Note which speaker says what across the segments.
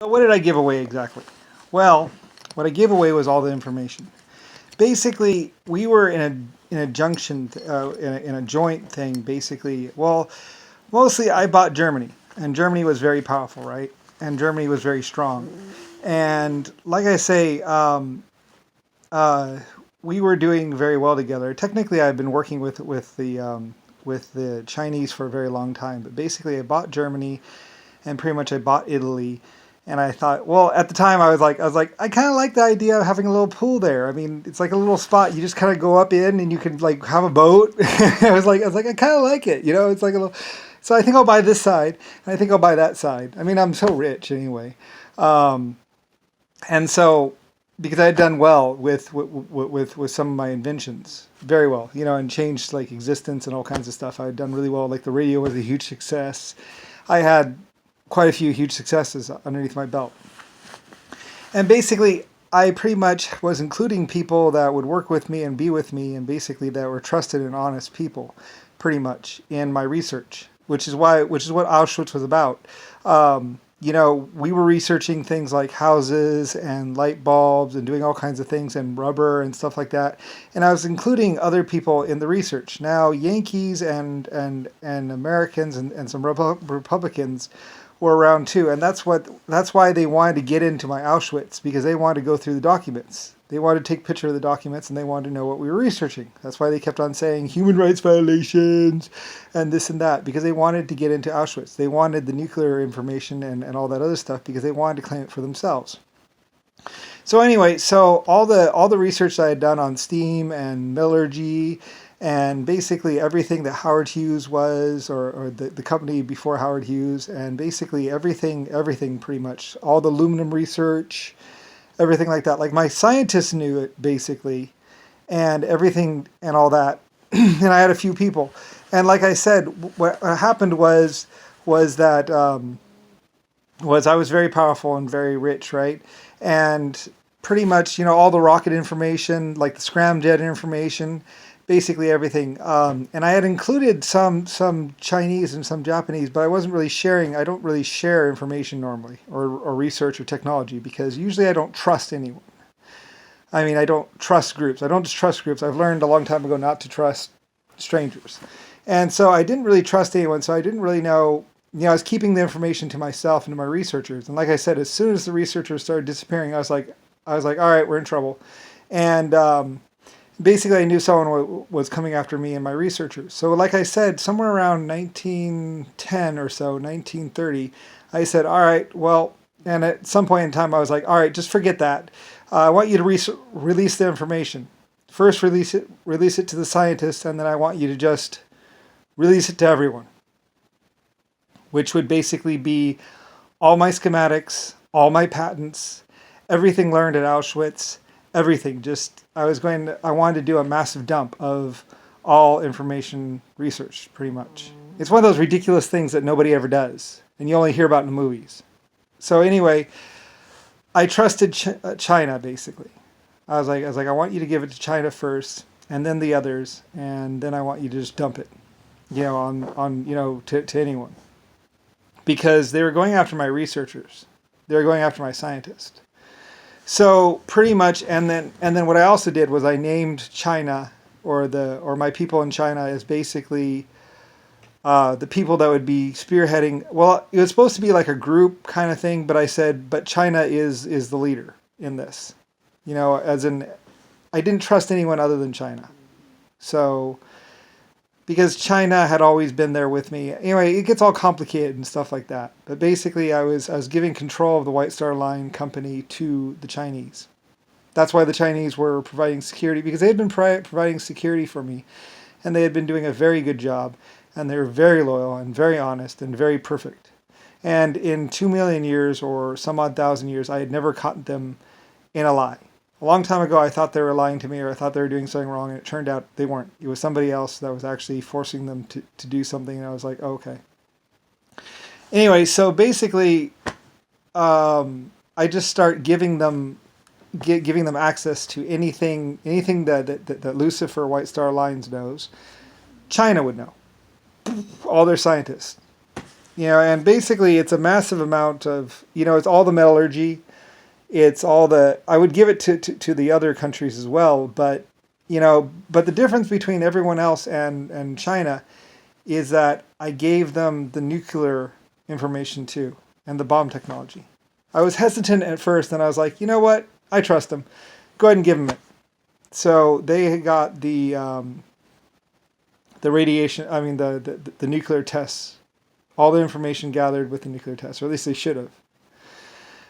Speaker 1: So what did I give away exactly? Well, what I gave away was all the information. Basically, we were in a junction, in a joint thing. Basically, well, mostly I bought Germany, and Germany was very powerful, right? And Germany was very strong. And like I say, uh, we were doing very well together. Technically, I've been working with the Chinese for a very long time, but basically, I bought Germany, and pretty much I bought Italy. And I thought, well, at the time I kind of like the idea of having a little pool there. I mean, it's like a little spot. You just kind of go up in and you can like have a boat. I was like, I kind of like it. You know, it's like a little, so I think I'll buy this side and I think I'll buy that side. I mean, I'm so rich anyway. Um, and so because I had done well with some of my inventions, very well, you know, and changed like existence and all kinds of stuff. I had done really well. Like the radio was a huge success. I had quite a few huge successes underneath my belt. And basically, I pretty much was including people that would work with me and be with me, and basically that were trusted and honest people, pretty much in my research, which is what Auschwitz was about. You know, we were researching things like houses and light bulbs and doing all kinds of things and rubber and stuff like that. And I was including other people in the research. Now, Yankees and Americans and some Republicans were around too, and that's why they wanted to get into my Auschwitz, because they wanted to go through the documents. They wanted to take a picture of the documents and they wanted to know what we were researching. That's why they kept on saying human rights violations and this and that, because they wanted to get into Auschwitz. They wanted the nuclear information and all that other stuff because they wanted to claim it for themselves. So anyway, so all the research I had done on steam and metallurgy and basically everything that Howard Hughes was, or the company before Howard Hughes, and basically everything pretty much, all the aluminum research, everything like that. Like my scientists knew it basically, and everything and all that. And I had a few people, and like I said, what happened was that was I was very powerful and very rich, right? And pretty much, you know, all the rocket information, like the scramjet information, basically everything. And I had included some Chinese and some Japanese, but I wasn't really sharing. I don't really share information normally, or research or technology, because usually I don't trust anyone. I mean, I don't trust groups. I don't just trust groups. I've learned a long time ago not to trust strangers. And so I didn't really trust anyone. So I didn't really know. You know, I was keeping the information to myself and to my researchers. And like I said, as soon as the researchers started disappearing, I was like, all right, we're in trouble. And basically, I knew someone was coming after me and my researchers. So, like I said, somewhere around 1910 or so, 1930, I said, all right, well, and at some point in time, I was like, all right, just forget that. I want you to release the information. First, release it to the scientists, and then I want you to just release it to everyone, which would basically be all my schematics, all my patents, everything learned at Auschwitz, everything. I wanted to do a massive dump of all information research, pretty much. It's one of those ridiculous things that nobody ever does, and you only hear about in the movies. So anyway, I trusted China, basically. I want you to give it to China first, and then the others, and then I want you to just dump it, you know, on you know, to anyone, because they were going after my researchers, they were going after my scientists. So pretty much, and then what I also did was I named China, or my people in China, as basically the people that would be spearheading. Well, it was supposed to be like a group kind of thing, but I said, but China is the leader in this. You know, as in, I didn't trust anyone other than China. So because China had always been there with me. Anyway, it gets all complicated and stuff like that. But basically, I was giving control of the White Star Line company to the Chinese. That's why the Chinese were providing security, because they had been providing security for me, and they had been doing a very good job, and they were very loyal and very honest and very perfect. And in 2 million years or some odd thousand years, I had never caught them in a lie. A long time ago, I thought they were lying to me, or I thought they were doing something wrong, and it turned out they weren't. It was somebody else that was actually forcing them to do something, and I was like, oh, okay. Anyway, so basically, I just start giving them access to anything that Lucifer White Star Lines knows. China would know. All their scientists. And basically it's a massive amount of, it's all the metallurgy. It's all the, I would give it to the other countries as well, but the difference between everyone else and China is that I gave them the nuclear information too and the bomb technology. I was hesitant at first, and I was like, you know what? I trust them. Go ahead and give them it. So they got the radiation. I mean the nuclear tests, all the information gathered with the nuclear tests, or at least they should have.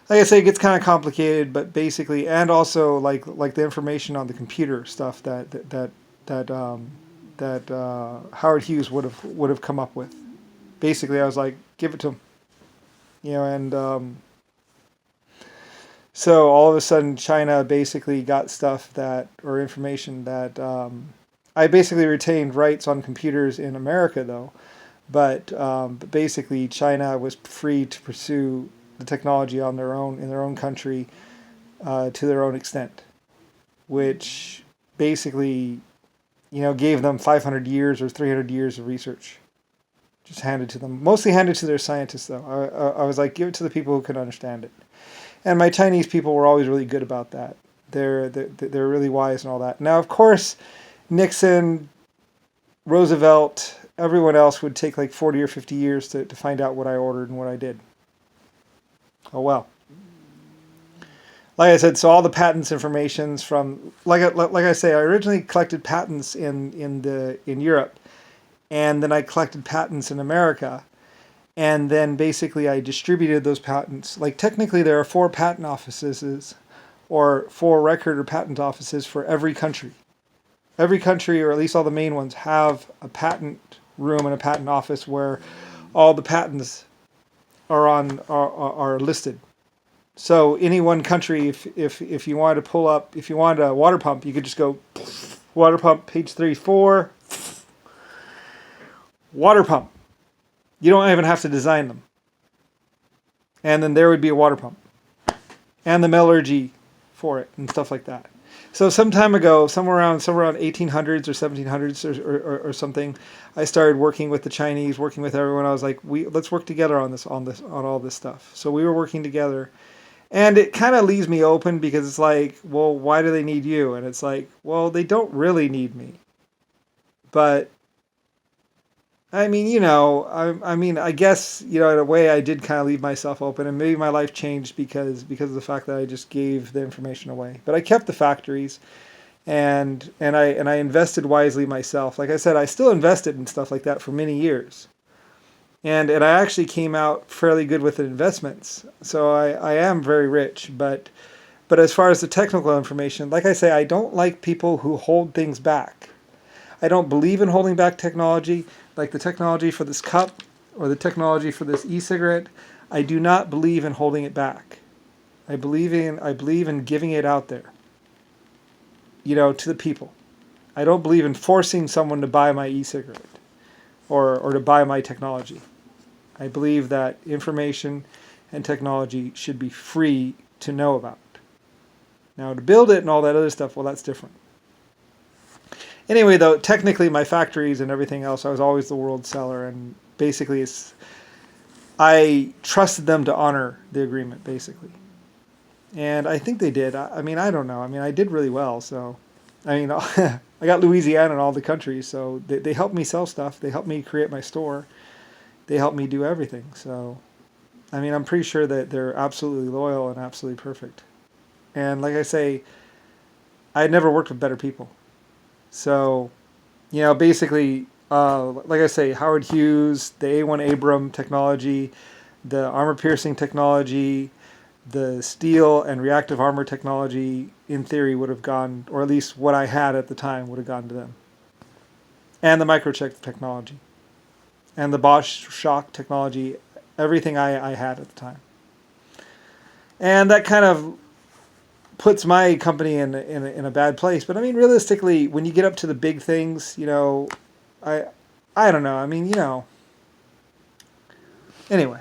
Speaker 1: Like I say, it gets kind of complicated, but basically, and also like the information on the computer stuff that Howard Hughes would have come up with. Basically, I was like, give it to him, and so all of a sudden, China basically got stuff or information that I basically retained rights on computers in America, though, but basically, China was free to pursue the technology on their own in their own country to their own extent, which basically gave them 500 years or 300 years of research, just handed to them. Mostly handed to their scientists, though. I was like, give it to the people who can understand it. And my Chinese people were always really good about that. They're really wise and all that. Now, of course, Nixon, Roosevelt, everyone else would take like 40 or 50 years to find out what I ordered and what I did. Oh well. Like I said, so all the patents informations from like I say, I originally collected patents in Europe, and then I collected patents in America, and then basically I distributed those patents. Like technically, there are 4 patent offices, or 4 record or patent offices for every country. Every country, or at least all the main ones, have a patent room and a patent office where all the patents are listed. So any one country, if you wanted to pull up, if you wanted a water pump, you could just go water pump page 34, water pump. You don't even have to design them. And then there would be a water pump and the metallurgy for it and stuff like that. So some time ago, somewhere around 1800s or 1700s or something, I started working with the Chinese, working with everyone. I was like, let's work together on all this stuff. So we were working together, and it kind of leaves me open because it's like, well, why do they need you? And it's like, well, they don't really need me, but I mean, I guess, in a way I did kind of leave myself open, and maybe my life changed because of the fact that I just gave the information away. But I kept the factories, and I invested wisely myself. Like I said, I still invested in stuff like that for many years. And I actually came out fairly good with the investments. So I am very rich, but as far as the technical information, like I say, I don't like people who hold things back. I don't believe in holding back technology, like the technology for this cup or the technology for this e-cigarette. I do not believe in holding it back. I believe in giving it out there, to the people. I don't believe in forcing someone to buy my e-cigarette or to buy my technology. I believe that information and technology should be free to know about. Now, to build it and all that other stuff, well, that's different. Anyway, though, technically my factories and everything else, I was always the world seller, and basically I trusted them to honor the agreement, basically. And I think they did. I mean, I don't know. I mean, I did really well, so, I mean, I got Louisiana and all the countries, so they helped me sell stuff. They helped me create my store. They helped me do everything. So, I mean, I'm pretty sure that they're absolutely loyal and absolutely perfect. And like I say, I had never worked with better people. So, basically, like I say, Howard Hughes, the A1 Abram technology, the armor-piercing technology, the steel and reactive armor technology, in theory, would have gone, or at least what I had at the time would have gone to them. And the microchip technology. And the Bosch shock technology, everything I had at the time. And that kind of puts my company in a bad place. But I mean, realistically, when you get up to the big things, I don't know. I mean, anyway.